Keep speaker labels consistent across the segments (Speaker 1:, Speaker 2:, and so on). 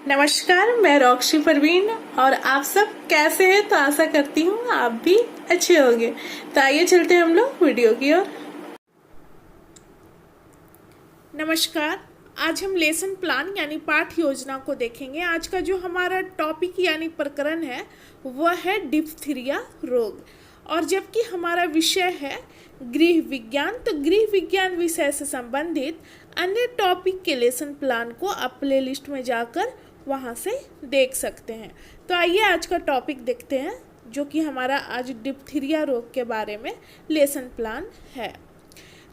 Speaker 1: नमस्कार, मैं रॉक्सी परवीन और आप सब कैसे हैं। तो आशा करती हूँ आप भी अच्छे होंगे। तो आइए चलते हैं हम लोग वीडियो की ओर। नमस्कार, आज हम लेसन प्लान यानी पाठ योजना को देखेंगे। आज का जो हमारा टॉपिक यानी प्रकरण है वह है डिप्थीरिया रोग, और जबकि हमारा विषय है गृह विज्ञान, तो गृह विज्ञान विषय से संबंधित अन्य टॉपिक के लेसन प्लान को आप प्ले लिस्ट में जाकर वहाँ से देख सकते हैं। तो आइए आज का टॉपिक देखते हैं, जो कि हमारा आज डिप्थीरिया रोग के बारे में लेसन प्लान है।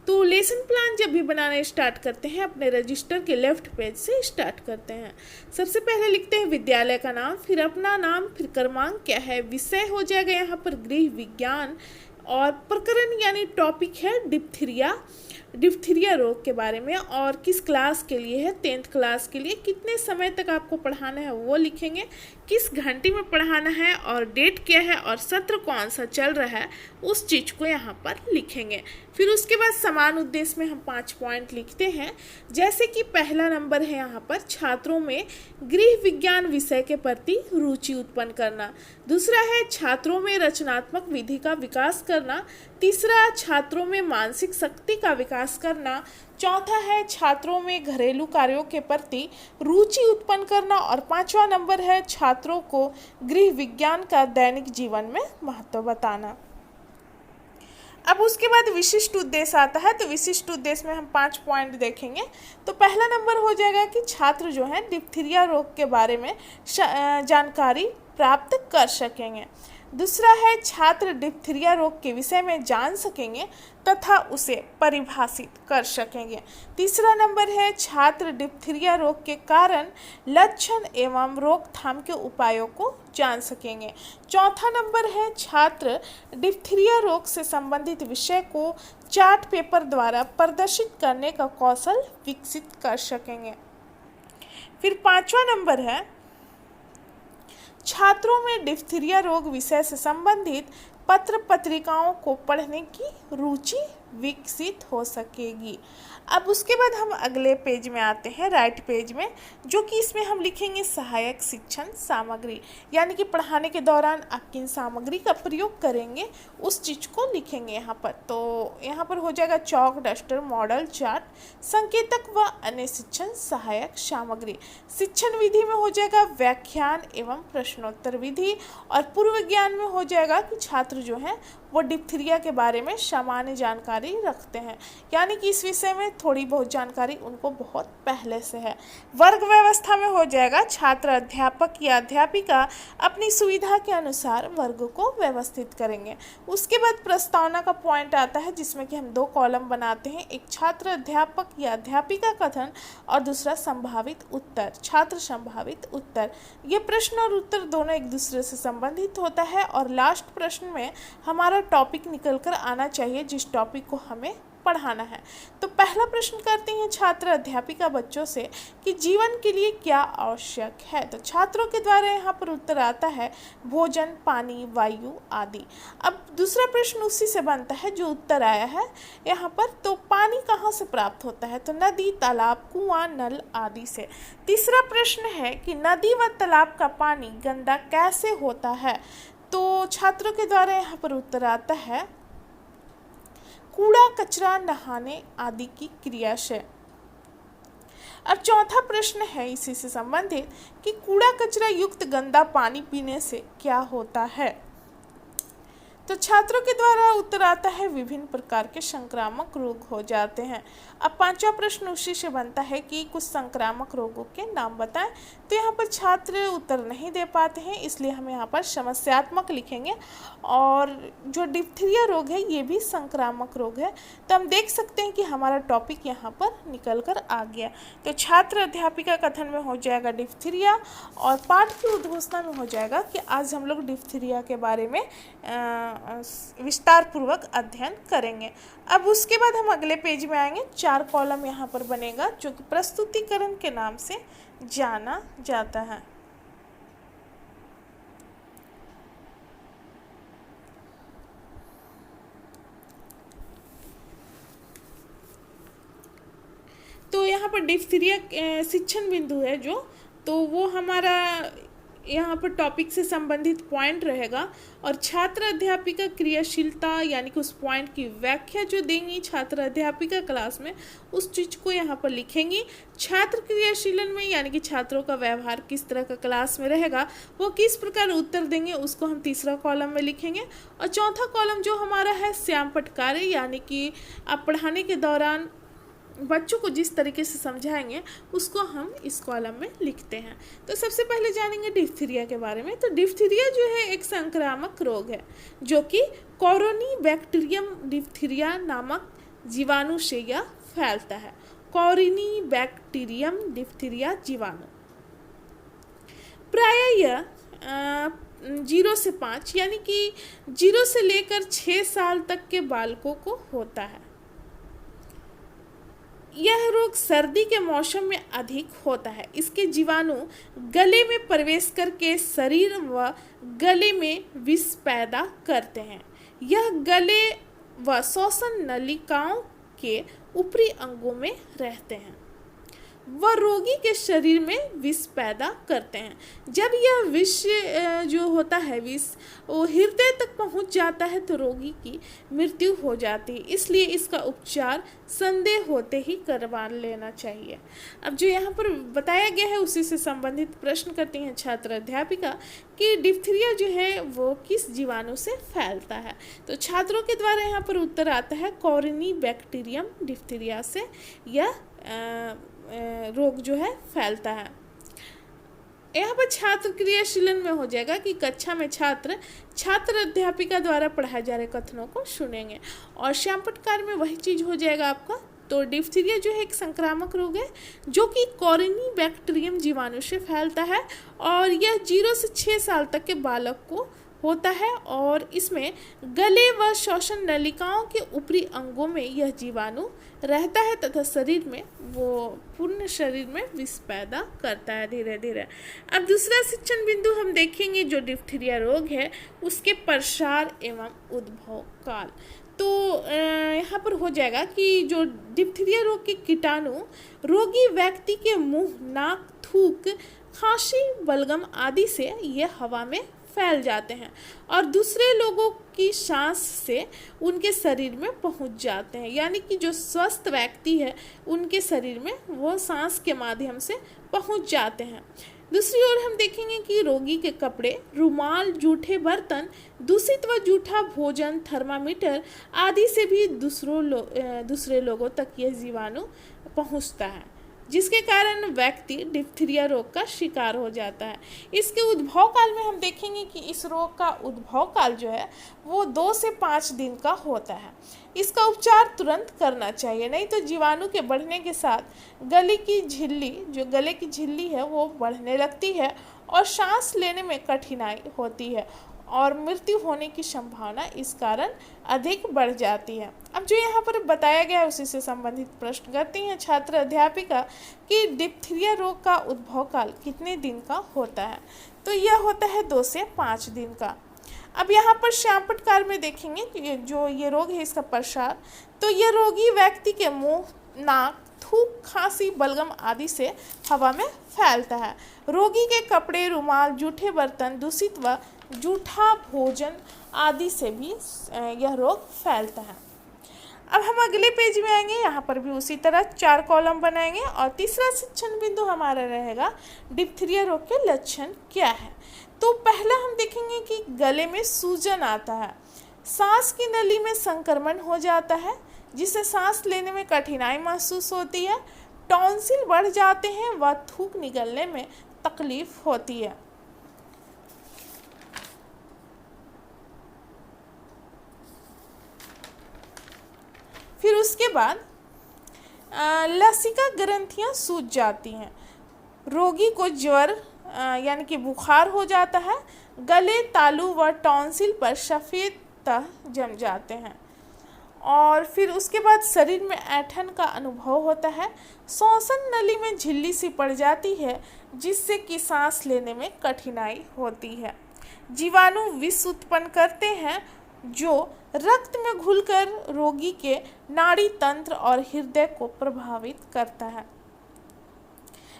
Speaker 1: तो लेसन प्लान जब भी बनाना स्टार्ट करते हैं, अपने रजिस्टर के लेफ्ट पेज से स्टार्ट करते हैं। सबसे पहले लिखते हैं विद्यालय का नाम, फिर अपना नाम, फिर क्रमांक क्या है, विषय हो जाएगा यहाँ पर गृह विज्ञान, और प्रकरण यानी टॉपिक है डिप्थीरिया रोग के बारे में, और किस क्लास के लिए है, 10th क्लास के लिए। कितने समय तक आपको पढ़ाना है वो लिखेंगे, किस घंटे में पढ़ाना है, और डेट क्या है, और सत्र कौन सा चल रहा है उस चीज़ को यहाँ पर लिखेंगे। फिर उसके बाद समान उद्देश्य में हम 5 पॉइंट लिखते हैं। जैसे कि पहला नंबर है यहाँ पर छात्रों में गृह विज्ञान विषय के प्रति रुचि उत्पन्न करना। दूसरा है छात्रों में रचनात्मक विधि का विकास करना। तीसरा छात्रों में मानसिक शक्ति का विकास करना। चौथा है छात्रों में घरेलू कार्यों के प्रति रुचि उत्पन्न करना। और 5वां नंबर है छात्रों को गृह विज्ञान का दैनिक जीवन में महत्व बताना। अब उसके बाद विशिष्ट उद्देश्य आता है, तो विशिष्ट उद्देश्य में हम 5 पॉइंट देखेंगे। तो पहला नंबर हो जाएगा कि छात्र जो है डिप्थीरिया रोग के बारे में जानकारी प्राप्त कर सकेंगे। दूसरा है छात्र डिप्थीरिया रोग के विषय में जान सकेंगे तथा उसे परिभाषित कर सकेंगे। तीसरा नंबर है छात्र डिप्थीरिया रोग के कारण, लक्षण एवं रोकथाम के उपायों को जान सकेंगे। चौथा नंबर है छात्र डिप्थीरिया रोग से संबंधित विषय को चार्ट पेपर द्वारा प्रदर्शित करने का कौशल विकसित कर सकेंगे। फिर 5वां नंबर है छात्रों में डिप्थीरिया रोग विषय से संबंधित पत्र पत्रिकाओं को पढ़ने की रुचि विकसित हो सकेगी। अब उसके बाद हम अगले पेज में आते हैं, राइट पेज में, जो कि इसमें हम लिखेंगे सहायक शिक्षण सामग्री, यानी कि पढ़ाने के दौरान आप किन सामग्री का प्रयोग करेंगे उस चीज़ को लिखेंगे यहाँ पर। तो यहाँ पर हो जाएगा चौक, डस्टर, मॉडल, चार्ट, संकेतक व अन्य शिक्षण सहायक सामग्री। शिक्षण विधि में हो जाएगा व्याख्यान एवं प्रश्नोत्तर विधि, और पूर्व ज्ञान में हो जाएगा कि छात्र जो है वो डिप्थीरिया के बारे में सामान्य जानकारी रखते हैं, यानी कि इस विषय में थोड़ी बहुत जानकारी उनको बहुत पहले से है। वर्ग व्यवस्था में हो जाएगा छात्र, अध्यापक या अध्यापिका अपनी सुविधा के अनुसार वर्ग को व्यवस्थित करेंगे। उसके बाद प्रस्तावना का पॉइंट आता है, जिसमें कि हम 2 कॉलम बनाते हैं, एक छात्र, अध्यापक या अध्यापिका कथन और दूसरा संभावित उत्तर, छात्र संभावित उत्तर। ये प्रश्न और उत्तर दोनों एक दूसरे से संबंधित होता है, और लास्ट प्रश्न में हमारा टॉपिक निकल कर आना चाहिए जिस टॉपिक को हमें पढ़ाना है। तो पहला प्रश्न करते हैं छात्र अध्यापिका बच्चों से कि जीवन के लिए क्या आवश्यक है। तो छात्रों के द्वारा यहाँ पर उत्तर आता है भोजन, पानी, वायु आदि। अब दूसरा प्रश्न उसी से बनता है जो उत्तर आया है यहाँ पर, तो पानी कहाँ से प्राप्त होता है, तो नदी, तालाब, कुआं, नल आदि से। तीसरा प्रश्न है कि नदी व तालाब का पानी गंदा कैसे होता है, तो छात्रों के द्वारा यहाँ पर उत्तर आता है कूड़ा कचरा, नहाने आदि की क्रिया से। अब चौथा प्रश्न है इसी से संबंधित कि कूड़ा कचरा युक्त गंदा पानी पीने से क्या होता है, तो छात्रों के द्वारा उत्तर आता है विभिन्न प्रकार के संक्रामक रोग हो जाते हैं। अब 5वां प्रश्न उसी से बनता है कि कुछ संक्रामक रोगों के नाम बताएं, तो यहाँ पर छात्र उत्तर नहीं दे पाते हैं, इसलिए हम यहाँ पर समस्यात्मक लिखेंगे। और जो डिप्थीरिया रोग है ये भी संक्रामक रोग है, तो हम देख सकते हैं कि हमारा टॉपिक यहाँ पर निकल कर आ गया। तो छात्र अध्यापिका कथन में हो जाएगा डिप्थीरिया, और पाठ की उद्घोषणा में हो जाएगा कि आज हम लोग डिप्थीरिया के बारे में विस्तार पूर्वक अध्ययन करेंगे। अब उसके बाद हम अगले पेज में आएंगे, 4 कॉलम यहाँ पर बनेगा, जो कि प्रस्तुतिकरण के नाम से जाना जाता है। तो यहाँ पर डिप्थीरिया शिक्षण बिंदु है जो तो वो हमारा यहाँ पर टॉपिक से संबंधित पॉइंट रहेगा। और छात्र अध्यापिका क्रियाशीलता यानी कि उस पॉइंट की व्याख्या जो देंगी छात्र अध्यापिका क्लास में, उस चीज़ को यहाँ पर लिखेंगी। छात्र क्रियाशीलन में यानी कि छात्रों का व्यवहार किस तरह का क्लास में रहेगा, वो किस प्रकार उत्तर देंगे, उसको हम तीसरा कॉलम में लिखेंगे। और चौथा कॉलम जो हमारा है श्याम पटकारे, यानी कि आप पढ़ाने के दौरान बच्चों को जिस तरीके से समझाएंगे उसको हम इस कॉलम में लिखते हैं। तो सबसे पहले जानेंगे डिप्थीरिया के बारे में। तो डिप्थीरिया जो है एक संक्रामक रोग है जो कि कॉरोनीबैक्टीरियम डिप्थीरिया नामक जीवाणु से यह फैलता है। कॉरोनीबैक्टीरियम डिप्थीरिया जीवाणु प्रायः यह 0 से 5 यानी कि 0 से लेकर 6 साल तक के बालकों को होता है। यह रोग सर्दी के मौसम में अधिक होता है। इसके जीवाणु गले में प्रवेश करके शरीर व गले में विष पैदा करते हैं। यह गले व श्वसन नलिकाओं के ऊपरी अंगों में रहते हैं व रोगी के शरीर में विष पैदा करते हैं। जब यह विष जो होता है विष वो हृदय तक पहुंच जाता है तो रोगी की मृत्यु हो जाती है। इसलिए इसका उपचार संदेह होते ही करवा लेना चाहिए। अब जो यहाँ पर बताया गया है उसी से संबंधित प्रश्न करती हैं छात्र अध्यापिका कि डिप्थीरिया जो है वो किस जीवाणु से फैलता है। तो छात्रों के द्वारा यहाँ पर उत्तर आता है कॉरोनीबैक्टीरियम डिप्थीरिया से यह रोग जो है फैलता है। यहाँ पर छात्र क्रियाशीलन में हो जाएगा कि कक्षा में छात्र अध्यापिका द्वारा पढ़ाए जा रहे कथनों को सुनेंगे। और श्याम पटकार में वही चीज़ हो जाएगा आपका। तो डिप्थीरिया जो है एक संक्रामक रोग है जो कि कॉरोनीबैक्टीरियम जीवाणु से फैलता है और यह 0 से 6 साल तक के बालक को होता है और इसमें गले व श्वसन नलिकाओं के ऊपरी अंगों में यह जीवाणु रहता है तथा शरीर में वो पूर्ण शरीर में विष पैदा करता है धीरे धीरे। अब दूसरा शिक्षण बिंदु हम देखेंगे जो डिप्थीरिया रोग है उसके प्रसार एवं उद्भव काल। तो यहाँ पर हो जाएगा कि जो डिप्थीरिया रोग के कीटाणु रोगी व्यक्ति के मुंह, नाक, थूक, खांसी, बलगम आदि से ये हवा में फैल जाते हैं और दूसरे लोगों की सांस से उनके शरीर में पहुंच जाते हैं। यानी कि जो स्वस्थ व्यक्ति है उनके शरीर में वो सांस के माध्यम से पहुंच जाते हैं। दूसरी ओर हम देखेंगे कि रोगी के कपड़े, रुमाल, जूठे बर्तन, दूषित व जूठा भोजन, थर्मामीटर आदि से भी दूसरे लोगों तक यह जीवाणु पहुंचता है जिसके कारण व्यक्ति डिप्थीरिया रोग का शिकार हो जाता है। इसके उद्भव काल में हम देखेंगे कि इस रोग का उद्भव काल जो है वो 2 से 5 दिन का होता है। इसका उपचार तुरंत करना चाहिए, नहीं तो जीवाणु के बढ़ने के साथ गले की झिल्ली है वो बढ़ने लगती है और सांस लेने में कठिनाई होती है और मृत्यु होने की संभावना इस कारण अधिक बढ़ जाती है। अब जो यहाँ पर बताया गया है उसी से संबंधित प्रश्न करती हैं छात्र अध्यापिका कि डिप्थीरिया रोग का उद्भव काल कितने दिन का होता है। तो यह होता है 2 से 5 दिन का। अब यहाँ पर श्याम पटकार में देखेंगे कि जो ये रोग है इसका प्रसार, तो यह रोगी व्यक्ति के मुंह, नाक, थूक, खांसी, बलगम आदि से हवा में फैलता है। रोगी के कपड़े, रुमाल, जूठे बर्तन, दूषित व जूठा भोजन आदि से भी यह रोग फैलता है। अब हम अगले पेज में आएंगे, यहाँ पर भी उसी तरह 4 कॉलम बनाएंगे और तीसरा शिक्षण बिंदु हमारा रहेगा डिप्थीरिया रोग के लक्षण क्या है। तो पहला हम देखेंगे कि गले में सूजन आता है, सांस की नली में संक्रमण हो जाता है जिससे सांस लेने में कठिनाई महसूस होती है, टॉन्सिल बढ़ जाते हैं व थूक निकलने में तकलीफ होती है। फिर उसके बाद लसिका ग्रंथियां सूज जाती हैं, रोगी को ज्वर यानी कि बुखार हो जाता है, गले, तालू व टॉन्सिल पर सफ़ेद तह जम जाते हैं और फिर उसके बाद शरीर में ऐंठन का अनुभव होता है, श्वसन नली में झिल्ली सी पड़ जाती है जिससे कि सांस लेने में कठिनाई होती है। जीवाणु विष उत्पन्न करते हैं जो रक्त में घुलकर रोगी के नाड़ी तंत्र और हृदय को प्रभावित करता है।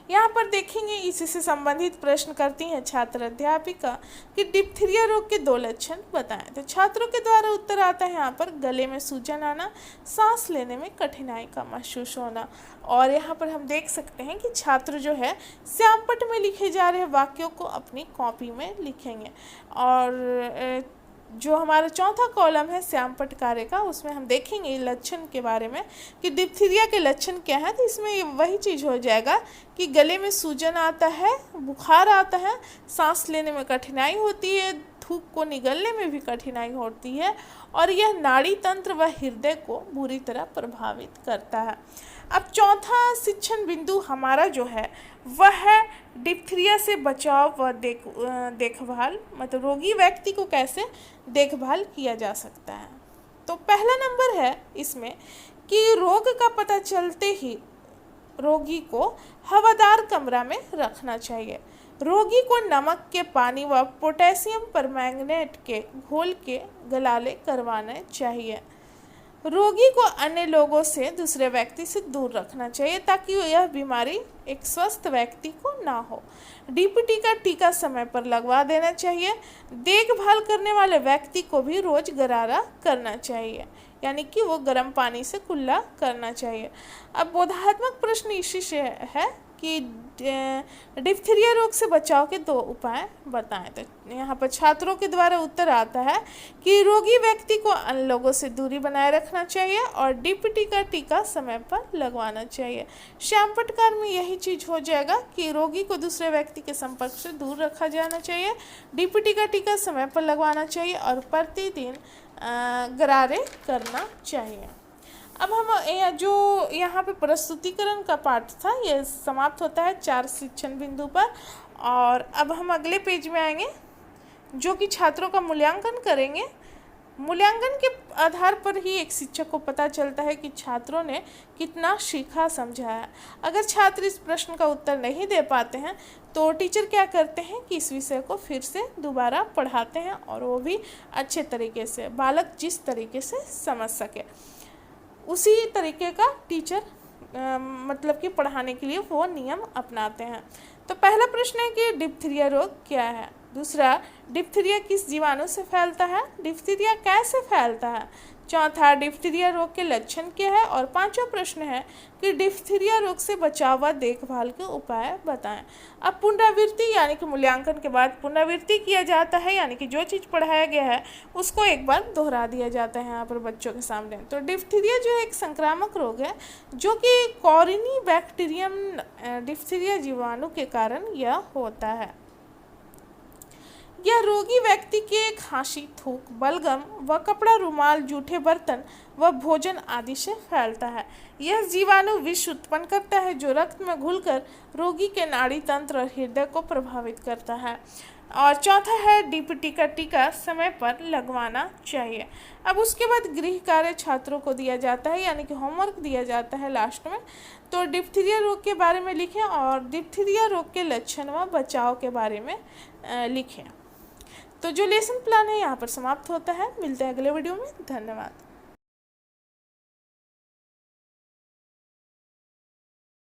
Speaker 1: यहाँ पर देखेंगे इसी से संबंधित प्रश्न करती हैं छात्र अध्यापिका कि डिप्थीरिया रोग के 2 लक्षण बताएं। तो छात्रों के द्वारा उत्तर आता है यहाँ पर गले में सूजन आना, सांस लेने में कठिनाई का महसूस होना। और यहाँ पर हम देख सकते हैं कि छात्र जो है श्यामपट्ट में लिखे जा रहे वाक्यों को अपनी कॉपी में लिखेंगे। और जो हमारा चौथा कॉलम है श्यामपट्ट कार्य का, उसमें हम देखेंगे लक्षण के बारे में कि डिप्थीरिया के लक्षण क्या है। तो इसमें वही चीज़ हो जाएगा कि गले में सूजन आता है, बुखार आता है, सांस लेने में कठिनाई होती है, थूक को निगलने में भी कठिनाई होती है और यह नाड़ी तंत्र व हृदय को बुरी तरह प्रभावित करता है। अब चौथा शिक्षण बिंदु हमारा जो है वह है डिप्थीरिया से बचाव व देखभाल, मतलब रोगी व्यक्ति को कैसे देखभाल किया जा सकता है। तो पहला नंबर है इसमें कि रोग का पता चलते ही रोगी को हवादार कमरा में रखना चाहिए। रोगी को नमक के पानी व पोटेशियम परमैंगनेट के घोल के गलाले करवाने चाहिए। रोगी को अन्य लोगों से, दूसरे व्यक्ति से दूर रखना चाहिए ताकि यह बीमारी एक स्वस्थ व्यक्ति को ना हो। डीपीटी का टीका समय पर लगवा देना चाहिए। देखभाल करने वाले व्यक्ति को भी रोज गरारा करना चाहिए, यानी कि वो गर्म पानी से कुल्ला करना चाहिए। अब बोधात्मक प्रश्न इसी से है कि डिप्थीरिया रोग से बचाव के 2 उपाय बताएं। तो यहाँ पर छात्रों के द्वारा उत्तर आता है कि रोगी व्यक्ति को अन्य लोगों से दूरी बनाए रखना चाहिए और डीपीटी का टीका समय पर लगवाना चाहिए। श्यामपट्ट कार्य में यही चीज़ हो जाएगा कि रोगी को दूसरे व्यक्ति के संपर्क से दूर रखा जाना चाहिए, डीपीटी का टीका समय पर लगवाना चाहिए और प्रतिदिन गरारे करना चाहिए। अब हम जो यहाँ पे प्रस्तुतिकरण का पाठ था यह समाप्त होता है 4 शिक्षण बिंदु पर। और अब हम अगले पेज में आएंगे जो कि छात्रों का मूल्यांकन करेंगे। मूल्यांकन के आधार पर ही एक शिक्षक को पता चलता है कि छात्रों ने कितना सीखा समझा है। अगर छात्र इस प्रश्न का उत्तर नहीं दे पाते हैं तो टीचर क्या करते हैं कि इस विषय को फिर से दोबारा पढ़ाते हैं और वो भी अच्छे तरीके से, बालक जिस तरीके से समझ सके उसी तरीके का टीचर मतलब कि पढ़ाने के लिए वो नियम अपनाते हैं। तो पहला प्रश्न है कि डिप्थीरिया रोग क्या है। दूसरा, डिप्थीरिया किस जीवाणु से फैलता है। डिप्थीरिया कैसे फैलता है। चौथा, डिप्थीरिया रोग के लक्षण क्या है। और पांचवा प्रश्न है कि डिप्थीरिया रोग से बचाव व देखभाल के उपाय बताएं। अब पुनरावृत्ति यानी कि मूल्यांकन के बाद पुनरावृत्ति किया जाता है, यानी कि जो चीज़ पढ़ाया गया है उसको एक बार दोहरा दिया जाता है यहाँ पर बच्चों के सामने। तो डिप्थीरिया जो है एक संक्रामक रोग है जो कि कॉरिनी बैक्टीरियम डिप्थीरिया जीवाणु के कारण यह होता है। यह रोगी व्यक्ति के खांसी, थूक, बलगम व कपड़ा, रुमाल, जूठे बर्तन व भोजन आदि से फैलता है। यह जीवाणु विष उत्पन्न करता है जो रक्त में घुलकर रोगी के नाड़ी तंत्र और हृदय को प्रभावित करता है। और चौथा है डीपीटी का टीका समय पर लगवाना चाहिए। अब उसके बाद गृह कार्य छात्रों को दिया जाता है, यानी कि होमवर्क दिया जाता है लास्ट में। तो डिप्थीरिया रोग के बारे में लिखें और डिप्थीरिया रोग के लक्षण व बचाव के बारे में लिखें। तो जो लेसन प्लान है यहाँ पर समाप्त होता है। मिलते हैं अगले वीडियो में। धन्यवाद।